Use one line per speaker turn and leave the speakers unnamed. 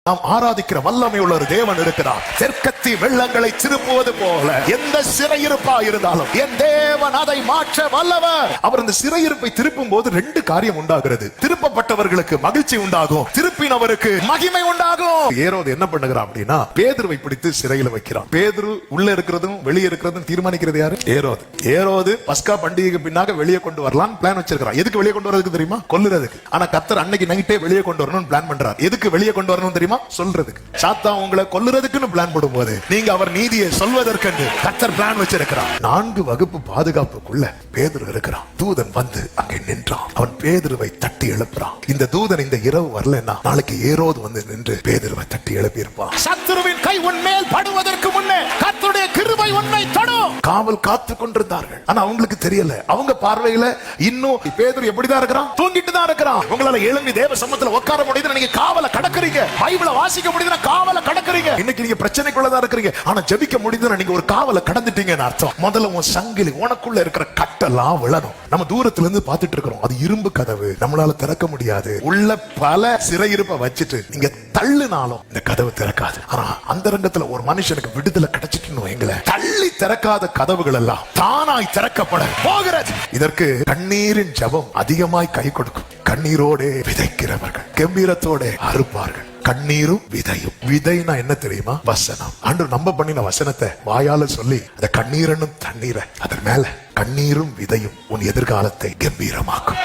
நாம் ஆராதிக்கிற வல்லமை உள்ள ஒரு தேவன் இருக்கிறார். தெற்கத்தி வெள்ளங்களை திருப்புவது போல எந்த சிறையிருப்பா இருந்தாலும் என் தேவன் அதை மாற்ற வல்லவர். அவர் இந்த சிறையிருப்பை திருப்பும் போது ரெண்டு காரியம் உண்டாகிறது. திருப்பப்பட்டவர்களுக்கு மகிழ்ச்சி உண்டாகும், திருப்பினவருக்கு மகிமை உண்டாகும். ஏரோது என்ன பண்ணுகிறான் அப்படின்னா, பேதுருவை பிடித்து சிறையில் வைக்கிறான். பேதுரு உள்ள இருக்கிறதும் வெளியே இருக்கிறதும் தீர்மானிக்கிறது யாரு? ஏரோது. ஏரோது பஸ்கா பண்டிகைக்கு பின்னாக வெளியே கொண்டு வரலாம் பிளான் வச்சிருக்கான். எதுக்கு வெளியே கொண்டு வரதுக்கு தெரியுமா? கொல்லுறதுக்கு. ஆனா கர்த்தர் அன்னைக்கு நைட்டே வெளியே கொண்டு வரணும்னு பிளான் பண்றார். எதுக்கு வெளியே கொண்டு வரணும் தெரியுமா? சொல்றதுக்கு. சாத்தான் உங்களை கொல்லுறதுக்குன்னு பிளான் போடும்போது நீங்க அவர் நீதியை சொல்வதற்கு கர்த்தர் பிளான் வச்சிருக்கிறார். 4 வகுப்பு பாதுகாப்புக்குள்ள பேதுரு இருக்கிறான். தூதன் வந்து அங்கே நின்றான். அவன் பேதுருவை தட்டி எழுப்புறான். இந்த தூதன் இந்த இரவு வரலன்னா நாளைக்கு ஏரோது வந்து நின்று பேதுருவை தட்டி எழுப்பி இருப்பான். சத்துருவின் கை உன்மேல் படுவதற்கு முன்னே கர்த்தருடைய கிருபை உன்னை தொடும். காவல் காத்து கொண்டிருந்தார்கள். ஆனா அவங்களுக்கு தெரியல. அவங்க பார்வையில இன்னும் பேதுரு எப்படிதான் இருக்கிறான்? தூங்கிட்டு தான் இருக்கிறான். உங்களால எழும்பி தேவ சமூகத்துல உட்கார முடியுது, நீங்க காவல கடக்குறீங்க. பைபிள வாசிக்க முடியுதுன்னா காவல கடக்குறீங்க. இன்னைக்கு நீங்க பிரச்சனைக்குள்ளதான் இருக்கிறீங்க. ஆனா ஜெபிக்க முடியுதுன்னா நீங்க ஒரு காவல கடந்துட்டீங்கன்னு அர்த்தம். முதல்ல உன் சங்கிலி உனக்குள்ள இருக்கிற கட்டெல்லாம் விழணும். நம்ம தூரத்துல இருந்து பார்த்துட்டு இருக்கிறோம். அது இரும்பு கதவு, நம்மளால திறக்க முடியாது. உள்ள பல சிறையிருப்பை வச்சுட்டு நீங்க தள்ளுனாலும் இந்த கதவு திறக்காது. ஆனா அந்த ரங்கத்துல ஒரு மனுஷனுக்கு விடுதலை கிடைச்சிட்டு எங்களை தள்ளி திறக்காத கதவுகள் எல்லாம் தானாய் திறக்கப்பட போகிறது. இதற்கு கண்ணீரின் ஜெபம் அதிகமாய் கை கொடுக்கும். கண்ணீரோடு விதைக்கிறவர்கள் கம்பீரத்தோட அறுப்பார்கள். கண்ணீரும் விதையும். விதைனா என்ன தெரியுமா? வசனம். ஆண்டவர் நம்ப பண்ணின வசனத்தை வாயால சொல்லி அந்த கண்ணீரனும் தண்ணீரை அதன் மேல கண்ணீரும் விதையும் உன் எதிர்காலத்தை கம்பீரமாக்கும்.